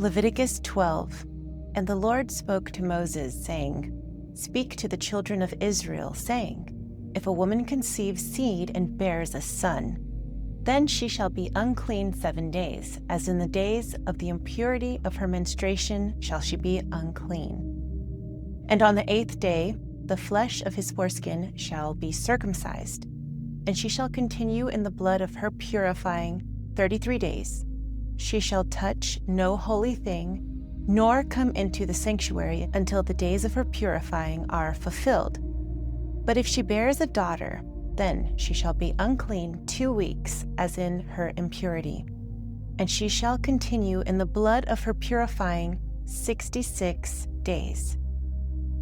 Leviticus 12. And the Lord spoke to Moses, saying, Speak to the children of Israel, saying, If a woman conceives seed and bears a son, then she shall be unclean 7 days, as in the days of the impurity of her menstruation shall she be unclean. And on the 8th day the flesh of his foreskin shall be circumcised, and she shall continue in the blood of her purifying 33 days. She shall touch no holy thing, nor come into the sanctuary until the days of her purifying are fulfilled. But if she bears a daughter, then she shall be unclean 2 weeks, as in her impurity. And she shall continue in the blood of her purifying 66 days.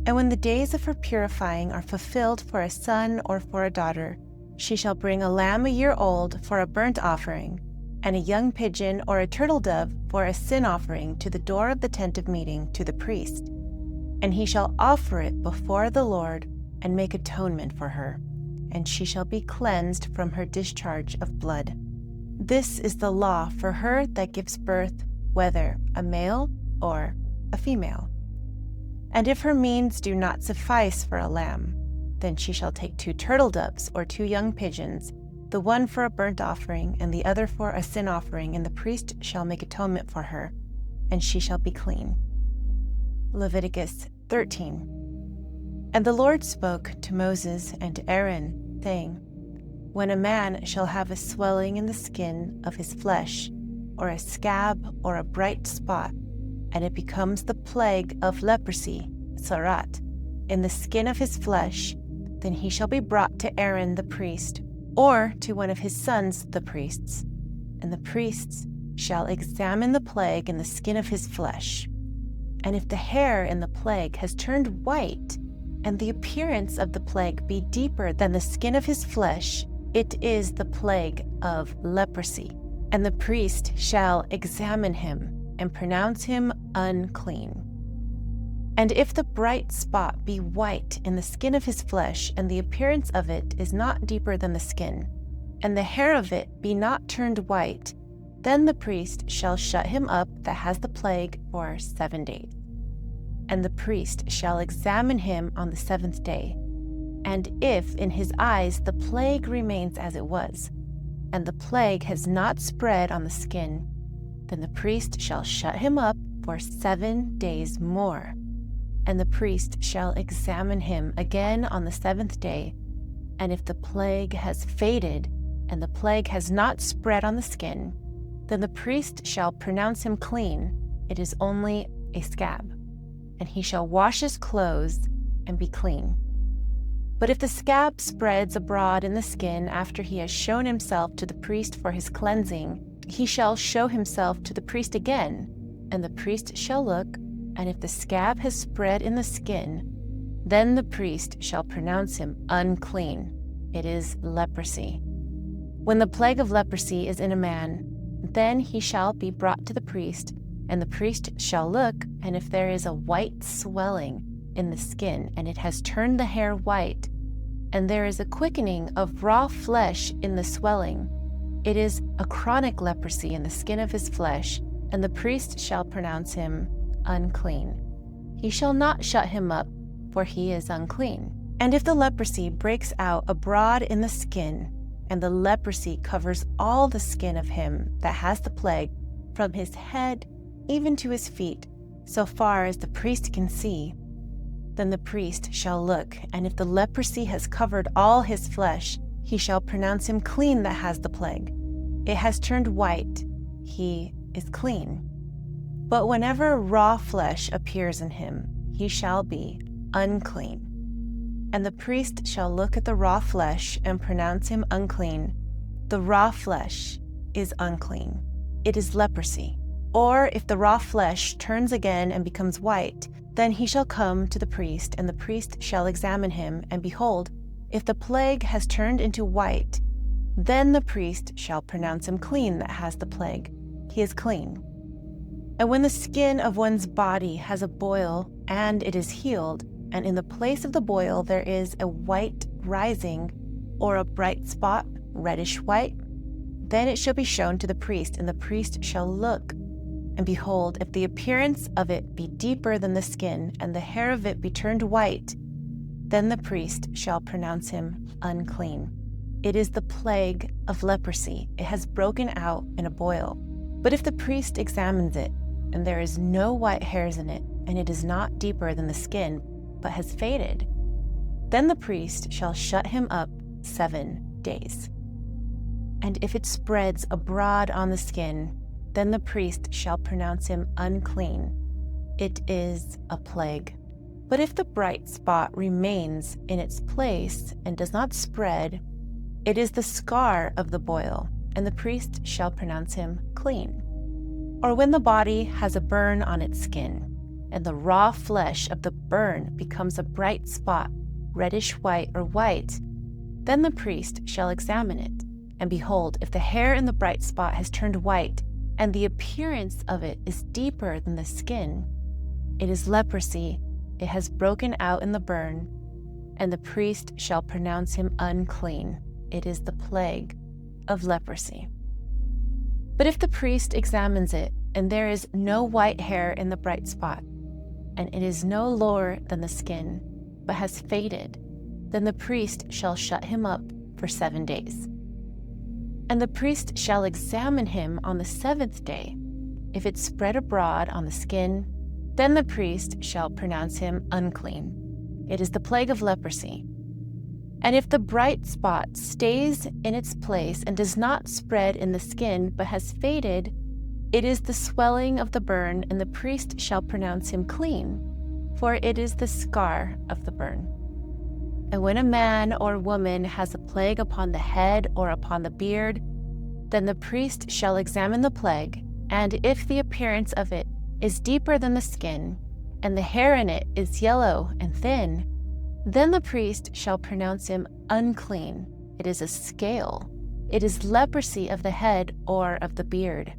And when the days of her purifying are fulfilled for a son or for a daughter, she shall bring a lamb a year old for a burnt offering, and a young pigeon or a turtle dove for a sin offering to the door of the tent of meeting to the priest. And he shall offer it before the Lord and make atonement for her, and she shall be cleansed from her discharge of blood. This is the law for her that gives birth, whether a male or a female. And if her means do not suffice for a lamb, then she shall take 2 turtle doves or 2 young pigeons, the one for a burnt offering and the other for a sin offering, and the priest shall make atonement for her, and she shall be clean. Leviticus 13. And the Lord spoke to Moses and to Aaron, saying, When a man shall have a swelling in the skin of his flesh, or a scab or a bright spot, and it becomes the plague of leprosy, tzara'at, in the skin of his flesh, then he shall be brought to Aaron the priest, or to one of his sons the priests, and the priests shall examine the plague in the skin of his flesh. And if the hair in the plague has turned white, and the appearance of the plague be deeper than the skin of his flesh, it is the plague of leprosy. And the priest shall examine him and pronounce him unclean. And if the bright spot be white in the skin of his flesh, and the appearance of it is not deeper than the skin, and the hair of it be not turned white, then the priest shall shut him up that has the plague for 7 days. And the priest shall examine him on the 7th day. And if in his eyes the plague remains as it was, and the plague has not spread on the skin, then the priest shall shut him up for 7 days more. And the priest shall examine him again on the 7th day, and if the plague has faded, and the plague has not spread on the skin, then the priest shall pronounce him clean. It is only a scab. And he shall wash his clothes and be clean. But if the scab spreads abroad in the skin after he has shown himself to the priest for his cleansing, he shall show himself to the priest again, and the priest shall look, and if the scab has spread in the skin, then the priest shall pronounce him unclean. It is leprosy. When the plague of leprosy is in a man, then he shall be brought to the priest, and the priest shall look, and if there is a white swelling in the skin, and it has turned the hair white, and there is a quickening of raw flesh in the swelling, it is a chronic leprosy in the skin of his flesh, and the priest shall pronounce him unclean. He shall not shut him up, for he is unclean. And if the leprosy breaks out abroad in the skin, and the leprosy covers all the skin of him that has the plague, from his head even to his feet, so far as the priest can see, then the priest shall look, and if the leprosy has covered all his flesh, he shall pronounce him clean that has the plague. It has turned white, he is clean. But whenever raw flesh appears in him, he shall be unclean. And the priest shall look at the raw flesh and pronounce him unclean. The raw flesh is unclean. It is leprosy. Or if the raw flesh turns again and becomes white, then he shall come to the priest, and the priest shall examine him, and behold, if the plague has turned into white, then the priest shall pronounce him clean that has the plague. He is clean. And when the skin of one's body has a boil, and it is healed, and in the place of the boil there is a white rising, or a bright spot, reddish white, then it shall be shown to the priest, and the priest shall look. And behold, if the appearance of it be deeper than the skin, and the hair of it be turned white, then the priest shall pronounce him unclean. It is the plague of leprosy. It has broken out in a boil. But if the priest examines it, and there is no white hairs in it, and it is not deeper than the skin, but has faded, then the priest shall shut him up 7 days. And if it spreads abroad on the skin, then the priest shall pronounce him unclean. It is a plague. But if the bright spot remains in its place and does not spread, it is the scar of the boil, and the priest shall pronounce him clean. Or when the body has a burn on its skin, and the raw flesh of the burn becomes a bright spot, reddish white or white, then the priest shall examine it. And behold, if the hair in the bright spot has turned white, and the appearance of it is deeper than the skin, it is leprosy. It has broken out in the burn, and the priest shall pronounce him unclean. It is the plague of leprosy. But if the priest examines it, and there is no white hair in the bright spot, and it is no lower than the skin, but has faded, then the priest shall shut him up for 7 days. And the priest shall examine him on the 7th day. If it spread abroad on the skin, then the priest shall pronounce him unclean. It is the plague of leprosy. And if the bright spot stays in its place and does not spread in the skin, but has faded, it is the swelling of the burn, and the priest shall pronounce him clean, for it is the scar of the burn. And when a man or woman has a plague upon the head or upon the beard, then the priest shall examine the plague, and if the appearance of it is deeper than the skin, and the hair in it is yellow and thin, then the priest shall pronounce him unclean. It is a scale. It is leprosy of the head or of the beard.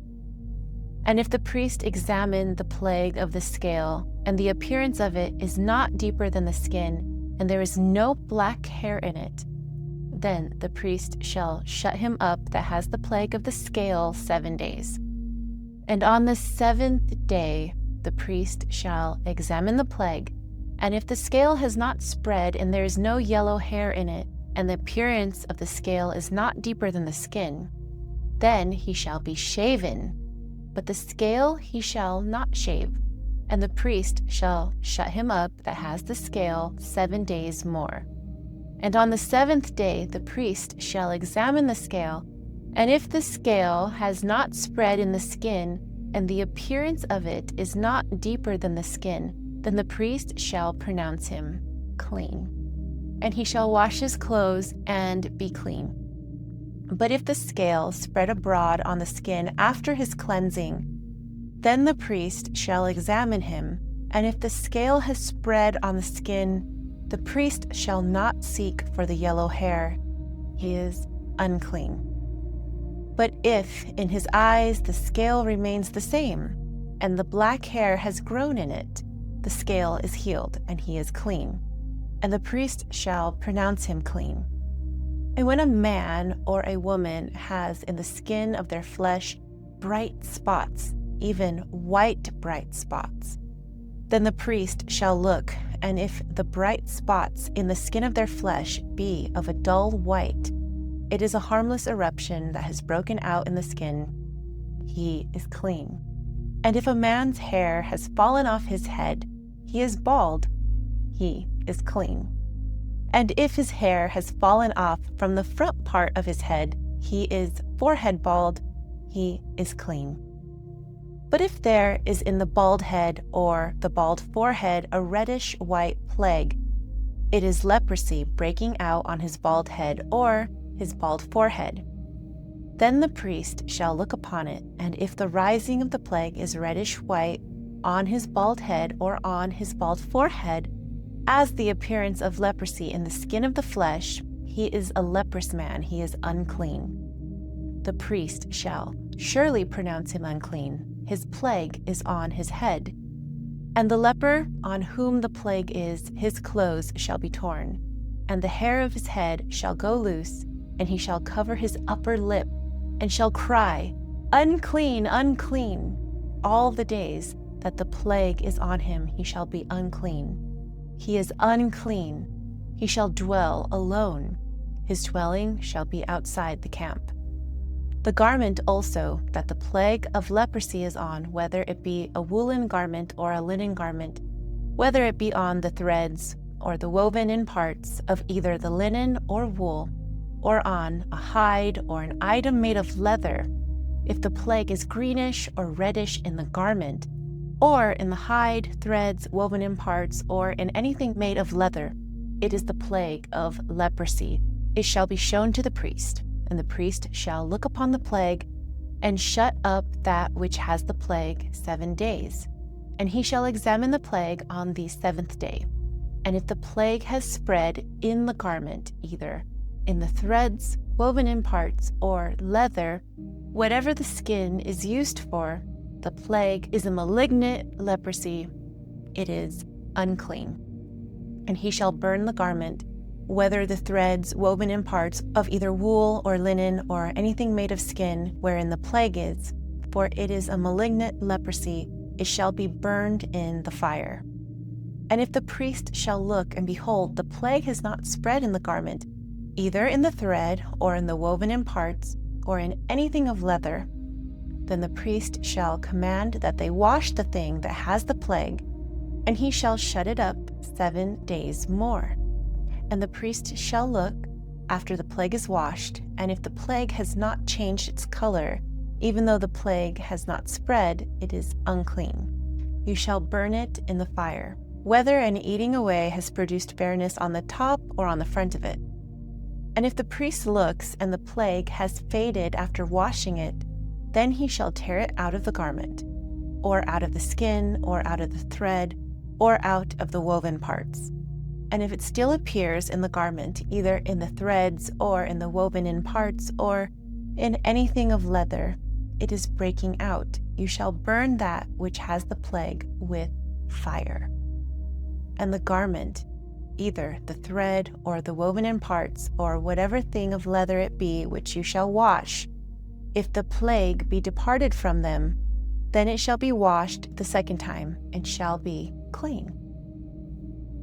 And if the priest examine the plague of the scale, and the appearance of it is not deeper than the skin, and there is no black hair in it, then the priest shall shut him up that has the plague of the scale 7 days. And on the 7th day the priest shall examine the plague, and if the scale has not spread, and there is no yellow hair in it, and the appearance of the scale is not deeper than the skin, then he shall be shaven, but the scale he shall not shave. And the priest shall shut him up that has the scale 7 days more. And on the 7th day the priest shall examine the scale, and if the scale has not spread in the skin, and the appearance of it is not deeper than the skin, then the priest shall pronounce him clean. And he shall wash his clothes and be clean. But if the scale spread abroad on the skin after his cleansing, then the priest shall examine him, and if the scale has spread on the skin, the priest shall not seek for the yellow hair. He is unclean. But if in his eyes the scale remains the same, and the black hair has grown in it, the scale is healed, and he is clean, and the priest shall pronounce him clean. And when a man or a woman has in the skin of their flesh bright spots, even white bright spots, then the priest shall look, and if the bright spots in the skin of their flesh be of a dull white, it is a harmless eruption that has broken out in the skin. He is clean. And if a man's hair has fallen off his head, he is bald. He is clean. And if his hair has fallen off from the front part of his head, he is forehead bald. He is clean. But if there is in the bald head or the bald forehead a reddish white plague, it is leprosy breaking out on his bald head or his bald forehead. Then the priest shall look upon it, and if the rising of the plague is reddish white on his bald head or on his bald forehead, as the appearance of leprosy in the skin of the flesh, he is a leprous man, he is unclean. The priest shall surely pronounce him unclean. His plague is on his head. And the leper on whom the plague is, his clothes shall be torn, and the hair of his head shall go loose, and he shall cover his upper lip, and shall cry, Unclean, unclean. all the days that the plague is on him, he shall be unclean. He is unclean. He shall dwell alone. His dwelling shall be outside the camp. The garment also that the plague of leprosy is on, whether it be a woolen garment or a linen garment, whether it be on the threads or the woven in parts of either the linen or wool, or on a hide or an item made of leather, if the plague is greenish or reddish in the garment, or in the hide, threads, woven in parts, or in anything made of leather, it is the plague of leprosy. It shall be shown to the priest, and the priest shall look upon the plague and shut up that which has the plague 7 days. And he shall examine the plague on the 7th day. And if the plague has spread in the garment, either in the threads, woven in parts, or leather, whatever the skin is used for, the plague is a malignant leprosy. It is unclean. And he shall burn the garment, whether the threads woven in parts of either wool or linen or anything made of skin wherein the plague is, for it is a malignant leprosy, it shall be burned in the fire. And if the priest shall look, and behold, the plague has not spread in the garment, either in the thread or in the woven in parts, or in anything of leather, then the priest shall command that they wash the thing that has the plague, and he shall shut it up 7 days more. And the priest shall look after the plague is washed, and if the plague has not changed its color, even though the plague has not spread, it is unclean. You shall burn it in the fire, whether an eating away has produced bareness on the top or on the front of it. And if the priest looks, and the plague has faded after washing it, then he shall tear it out of the garment, or out of the skin, or out of the thread, or out of the woven parts. And if it still appears in the garment, either in the threads, or in the woven in parts, or in anything of leather, it is breaking out. You shall burn that which has the plague with fire. And the garment, either the thread, or the woven in parts, or whatever thing of leather it be, which you shall wash, if the plague be departed from them, then it shall be washed the 2nd time, and shall be clean.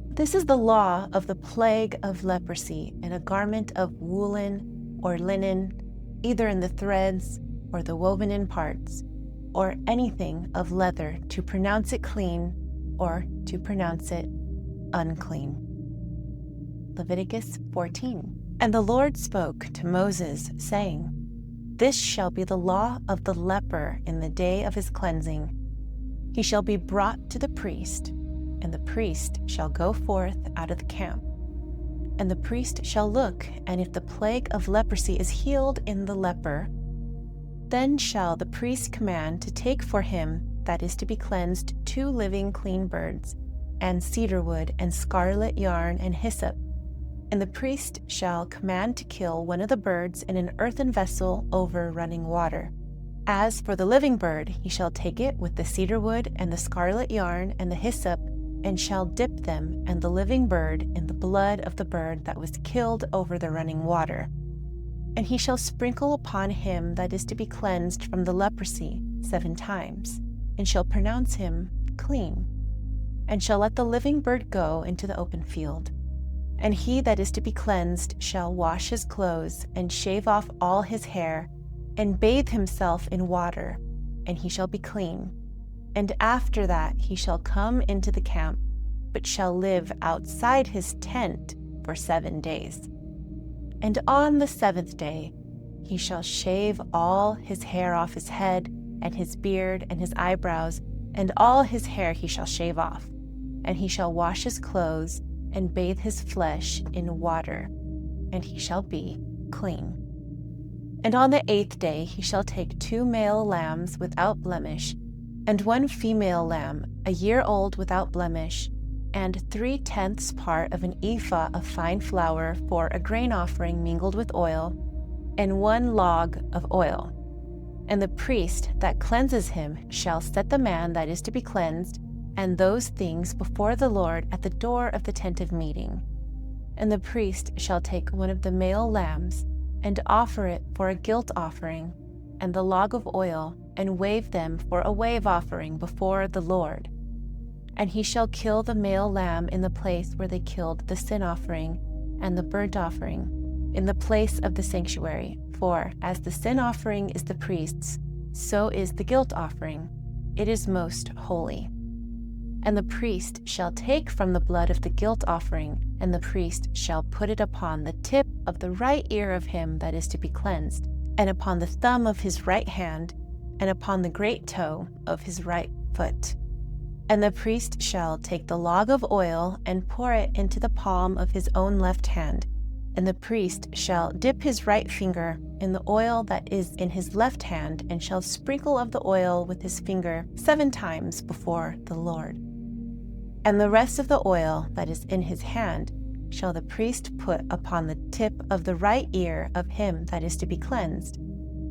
This is the law of the plague of leprosy in a garment of woolen or linen, either in the threads or the woven in parts, or anything of leather, to pronounce it clean or to pronounce it unclean. Leviticus 14. And the Lord spoke to Moses, saying, This shall be the law of the leper in the day of his cleansing. He shall be brought to the priest, and the priest shall go forth out of the camp. And the priest shall look, and if the plague of leprosy is healed in the leper, then shall the priest command to take for him that is to be cleansed 2 living clean birds, and cedar wood, and scarlet yarn, and hyssop. And the priest shall command to kill one of the birds in an earthen vessel over running water. As for the living bird, he shall take it with the cedar wood, and the scarlet yarn, and the hyssop, and shall dip them and the living bird in the blood of the bird that was killed over the running water. And he shall sprinkle upon him that is to be cleansed from the leprosy 7 times, and shall pronounce him clean, and shall let the living bird go into the open field. And he that is to be cleansed shall wash his clothes, and shave off all his hair, and bathe himself in water, and he shall be clean. And after that he shall come into the camp, but shall live outside his tent for 7 days. And on the 7th day he shall shave all his hair off his head, and his beard, and his eyebrows, and all his hair he shall shave off. And he shall wash his clothes, and bathe his flesh in water, and he shall be clean. And on the 8th day he shall take 2 male lambs without blemish, and 1 female lamb, a year old without blemish, and 3/10 part of an ephah of fine flour for a grain offering mingled with oil, and 1 log of oil. And the priest that cleanses him shall set the man that is to be cleansed and those things before the Lord at the door of the tent of meeting. And the priest shall take 1 of the male lambs, and offer it for a guilt offering, and the log of oil, and wave them for a wave offering before the Lord. And he shall kill the male lamb in the place where they killed the sin offering and the burnt offering, in the place of the sanctuary. For as the sin offering is the priest's, so is the guilt offering. It is most holy. And the priest shall take from the blood of the guilt offering, and the priest shall put it upon the tip of the right ear of him that is to be cleansed, and upon the thumb of his right hand, and upon the great toe of his right foot. And the priest shall take the log of oil and pour it into the palm of his own left hand, and the priest shall dip his right finger in the oil that is in his left hand, and shall sprinkle of the oil with his finger 7 times before the Lord. And the rest of the oil that is in his hand shall the priest put upon the tip of the right ear of him that is to be cleansed,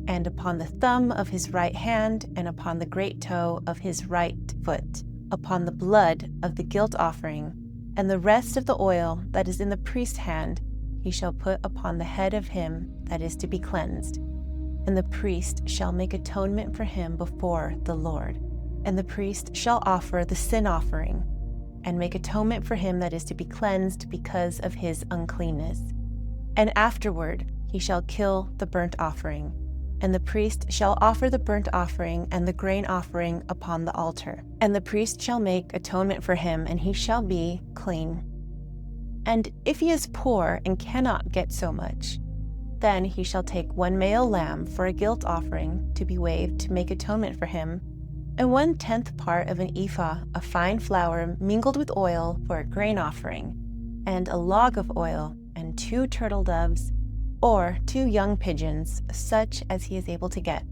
and upon the thumb of his right hand, and upon the great toe of his right foot, upon the blood of the guilt offering. And the rest of the oil that is in the priest's hand he shall put upon the head of him that is to be cleansed. And the priest shall make atonement for him before the Lord. And the priest shall offer the sin offering, and make atonement for him that is to be cleansed because of his uncleanness. And afterward he shall kill the burnt offering. And the priest shall offer the burnt offering and the grain offering upon the altar. And the priest shall make atonement for him, and he shall be clean. And if he is poor and cannot get so much, then he shall take 1 male lamb for a guilt offering to be waved to make atonement for him, and 1/10 part of an ephah of fine flour mingled with oil for a grain offering, and a log of oil, and 2 turtle doves, or 2 young pigeons, such as he is able to get.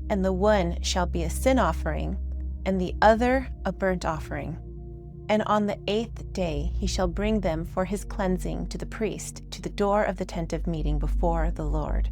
And the one shall be a sin offering, and the other a burnt offering. And on the 8th day he shall bring them for his cleansing to the priest, to the door of the tent of meeting before the Lord.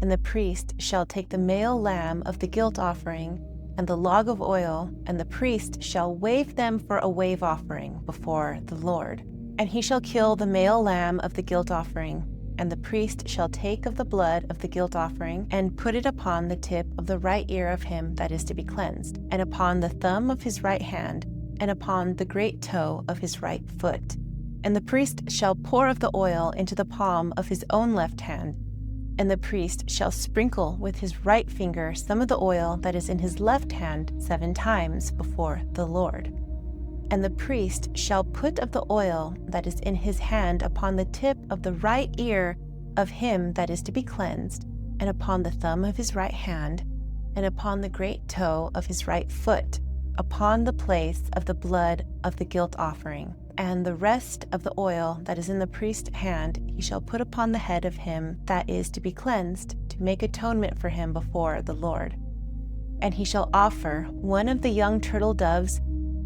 And the priest shall take the male lamb of the guilt offering, and the log of oil, and the priest shall wave them for a wave offering before the Lord. And he shall kill the male lamb of the guilt offering, and the priest shall take of the blood of the guilt offering, and put it upon the tip of the right ear of him that is to be cleansed, and upon the thumb of his right hand, and upon the great toe of his right foot. And the priest shall pour of the oil into the palm of his own left hand, and the priest shall sprinkle with his right finger some of the oil that is in his left hand 7 times before the Lord. And the priest shall put of the oil that is in his hand upon the tip of the right ear of him that is to be cleansed, and upon the thumb of his right hand, and upon the great toe of his right foot, upon the place of the blood of the guilt offering. And the rest of the oil that is in the priest's hand he shall put upon the head of him that is to be cleansed, to make atonement for him before the Lord. And he shall offer 1 of the young turtle doves,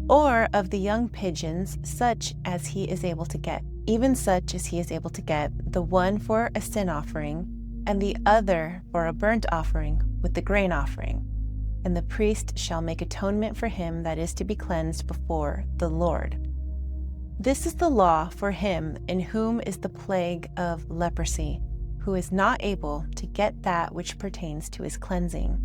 or of the young pigeons, such as he is able to get, even such as he is able to get, the one for a sin offering, and the other for a burnt offering with the grain offering. And the priest shall make atonement for him that is to be cleansed before the Lord. This is the law for him in whom is the plague of leprosy, who is not able to get that which pertains to his cleansing.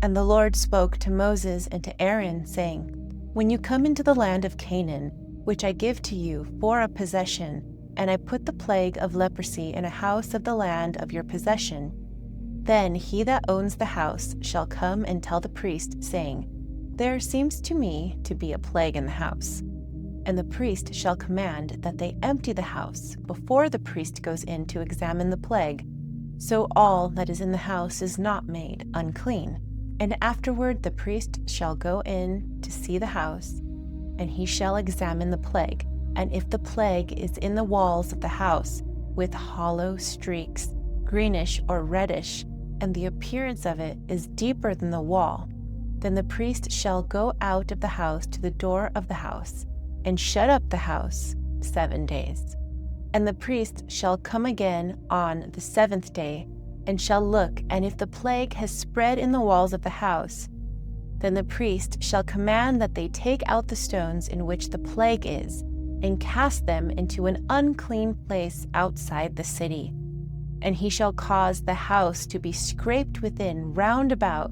And the Lord spoke to Moses and to Aaron, saying, When you come into the land of Canaan, which I give to you for a possession, and I put the plague of leprosy in a house of the land of your possession, then he that owns the house shall come and tell the priest, saying, There seems to me to be a plague in the house. And the priest shall command that they empty the house before the priest goes in to examine the plague, so all that is in the house is not made unclean. And afterward the priest shall go in to see the house, and he shall examine the plague. And if the plague is in the walls of the house, with hollow streaks, greenish or reddish, and the appearance of it is deeper than the wall, then the priest shall go out of the house to the door of the house, and shut up the house 7 days. And the priest shall come again on the 7th day, and shall look, and if the plague has spread in the walls of the house, then the priest shall command that they take out the stones in which the plague is, and cast them into an unclean place outside the city. And he shall cause the house to be scraped within round about,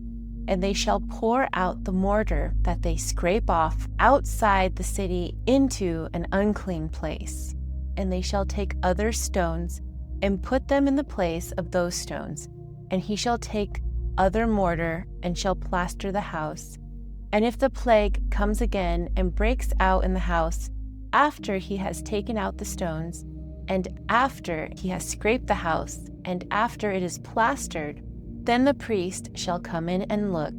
and they shall pour out the mortar that they scrape off outside the city into an unclean place. And they shall take other stones and put them in the place of those stones. And he shall take other mortar and shall plaster the house. And if the plague comes again and breaks out in the house, after he has taken out the stones, and after he has scraped the house, and after it is plastered, then the priest shall come in and look.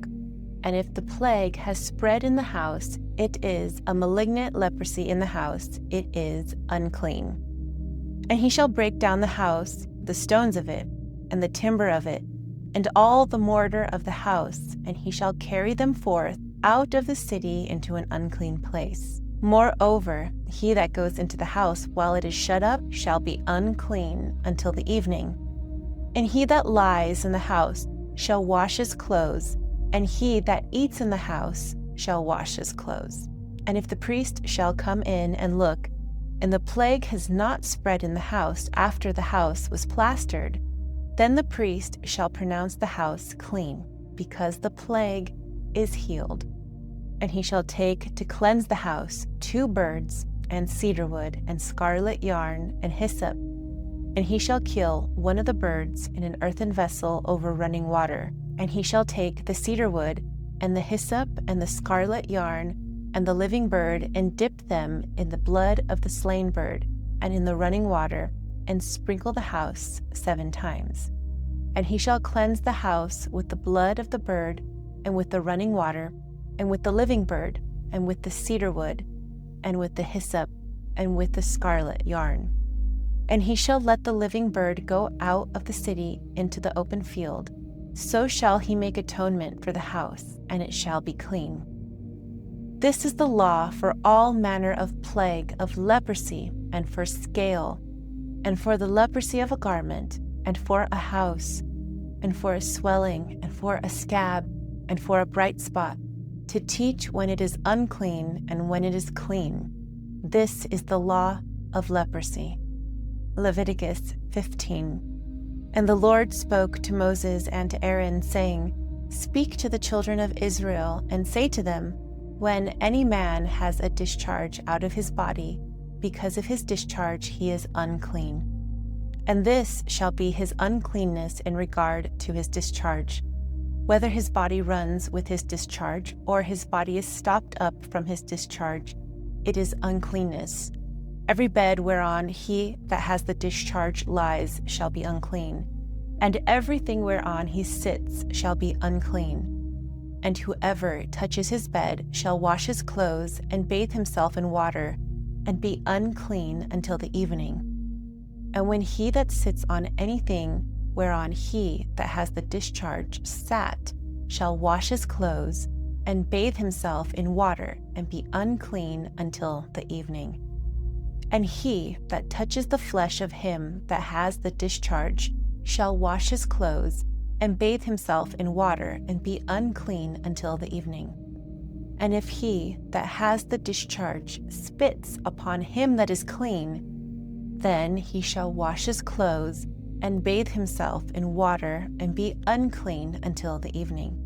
And if the plague has spread in the house, it is a malignant leprosy in the house, it is unclean. And he shall break down the house, the stones of it, and the timber of it, and all the mortar of the house, and he shall carry them forth out of the city into an unclean place. Moreover, he that goes into the house while it is shut up shall be unclean until the evening. And he that lies in the house shall wash his clothes, and he that eats in the house shall wash his clothes. And if the priest shall come in and look, and the plague has not spread in the house after the house was plastered, then the priest shall pronounce the house clean, because the plague is healed. And he shall take to cleanse the house 2 birds, and cedar wood, and scarlet yarn, and hyssop. And he shall kill one of the birds in an earthen vessel over running water. And he shall take the cedar wood, and the hyssop, and the scarlet yarn, and the living bird, and dip them in the blood of the slain bird, and in the running water, and sprinkle the house 7 times. And he shall cleanse the house with the blood of the bird, and with the running water, and with the living bird, and with the cedar wood, and with the hyssop, and with the scarlet yarn. And he shall let the living bird go out of the city into the open field. So shall he make atonement for the house, and it shall be clean. This is the law for all manner of plague of leprosy, and for scale, and for the leprosy of a garment, and for a house, and for a swelling, and for a scab, and for a bright spot, to teach when it is unclean and when it is clean. This is the law of leprosy. Leviticus 15. And the Lord spoke to Moses and to Aaron, saying, Speak to the children of Israel, and say to them, When any man has a discharge out of his body, because of his discharge he is unclean. And this shall be his uncleanness in regard to his discharge. Whether his body runs with his discharge, or his body is stopped up from his discharge, it is uncleanness. Every bed whereon he that has the discharge lies shall be unclean, and everything whereon he sits shall be unclean. And whoever touches his bed shall wash his clothes and bathe himself in water, and be unclean until the evening. And when he that sits on anything whereon he that has the discharge sat shall wash his clothes, and bathe himself in water, and be unclean until the evening. And he that touches the flesh of him that has the discharge shall wash his clothes, and bathe himself in water, and be unclean until the evening. And if he that has the discharge spits upon him that is clean, then he shall wash his clothes, and bathe himself in water, and be unclean until the evening.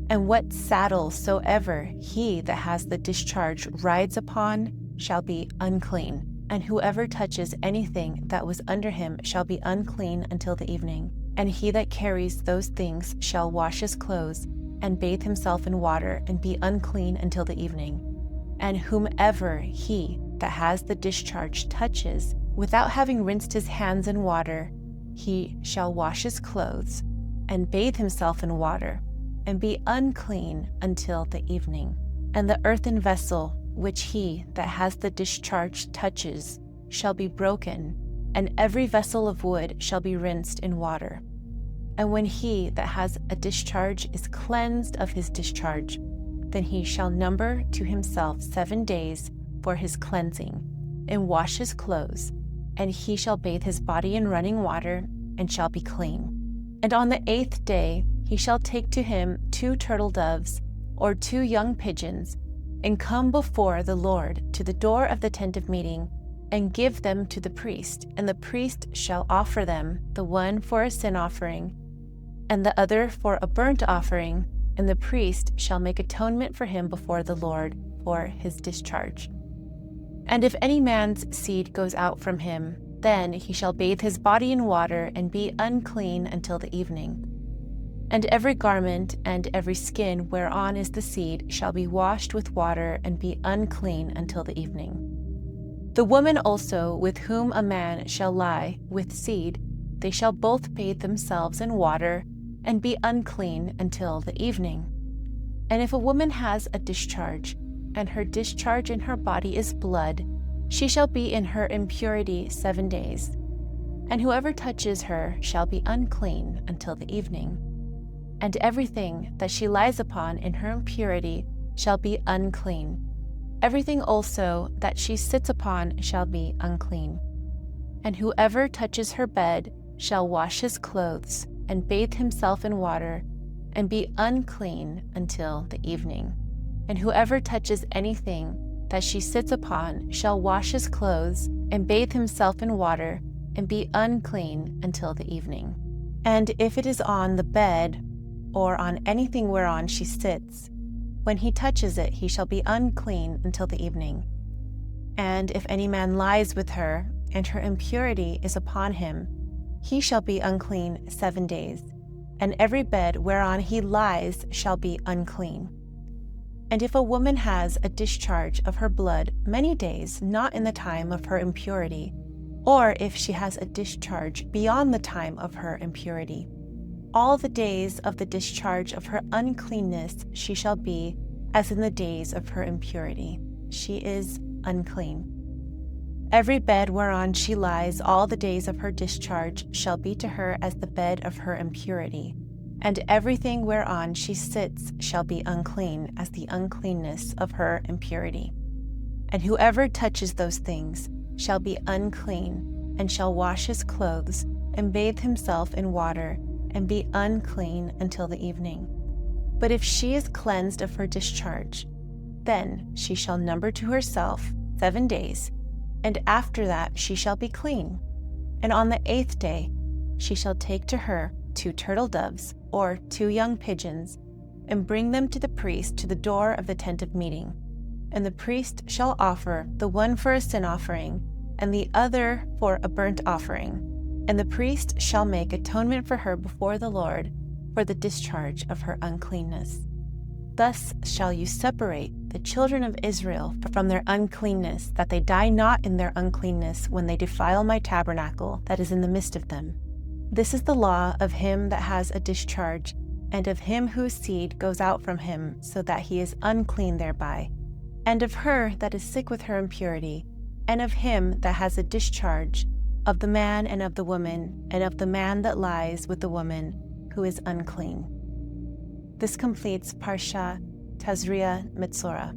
And what saddle soever he that has the discharge rides upon shall be unclean, and whoever touches anything that was under him shall be unclean until the evening. And he that carries those things shall wash his clothes, and bathe himself in water, and be unclean until the evening. And whomever he that has the discharge touches, without having rinsed his hands in water, he shall wash his clothes, and bathe himself in water, and be unclean until the evening. And the earthen vessel which he that has the discharge touches shall be broken, and every vessel of wood shall be rinsed in water. And when he that has a discharge is cleansed of his discharge, then he shall number to himself 7 days for his cleansing, and wash his clothes, and he shall bathe his body in running water, and shall be clean. And on the 8th day he shall take to him 2 turtle doves, or 2 young pigeons, and come before the Lord to the door of the tent of meeting, and give them to the priest. And the priest shall offer them, the one for a sin offering, and the other for a burnt offering, and the priest shall make atonement for him before the Lord for his discharge. And if any man's seed goes out from him, then he shall bathe his body in water and be unclean until the evening. And every garment and every skin whereon is the seed shall be washed with water and be unclean until the evening. The woman also with whom a man shall lie with seed, they shall both bathe themselves in water and be unclean until the evening. And if a woman has a discharge, and her discharge in her body is blood, she shall be in her impurity 7 days. And whoever touches her shall be unclean until the evening. And everything that she lies upon in her impurity shall be unclean. Everything also that she sits upon shall be unclean. And whoever touches her bed shall wash his clothes, and bathe himself in water, and be unclean until the evening. And whoever touches anything that she sits upon shall wash his clothes, and bathe himself in water, and be unclean until the evening. And if it is on the bed, or on anything whereon she sits, when he touches it, he shall be unclean until the evening. And if any man lies with her, and her impurity is upon him, he shall be unclean 7 days, and every bed whereon he lies shall be unclean. And if a woman has a discharge of her blood many days, not in the time of her impurity, or if she has a discharge beyond the time of her impurity, all the days of the discharge of her uncleanness she shall be as in the days of her impurity. She is unclean. Every bed whereon she lies all the days of her discharge shall be to her as the bed of her impurity, and everything whereon she sits shall be unclean as the uncleanness of her impurity. And whoever touches those things shall be unclean, and shall wash his clothes, and bathe himself in water, and be unclean until the evening. But if she is cleansed of her discharge, then she shall number to herself 7 days, and after that she shall be clean. And on the 8th day she shall take to her 2 turtle doves, or 2 young pigeons, and bring them to the priest to the door of the tent of meeting. And the priest shall offer the one for a sin offering, and the other for a burnt offering. And the priest shall make atonement for her before the Lord for the discharge of her uncleanness. Thus shall you separate the children of Israel from their uncleanness, that they die not in their uncleanness when they defile my tabernacle that is in the midst of them. This is the law of him that has a discharge, and of him whose seed goes out from him, so that he is unclean thereby, and of her that is sick with her impurity, and of him that has a discharge, of the man and of the woman, and of the man that lies with the woman, who is unclean. This completes Parashat Tazria-Metzora.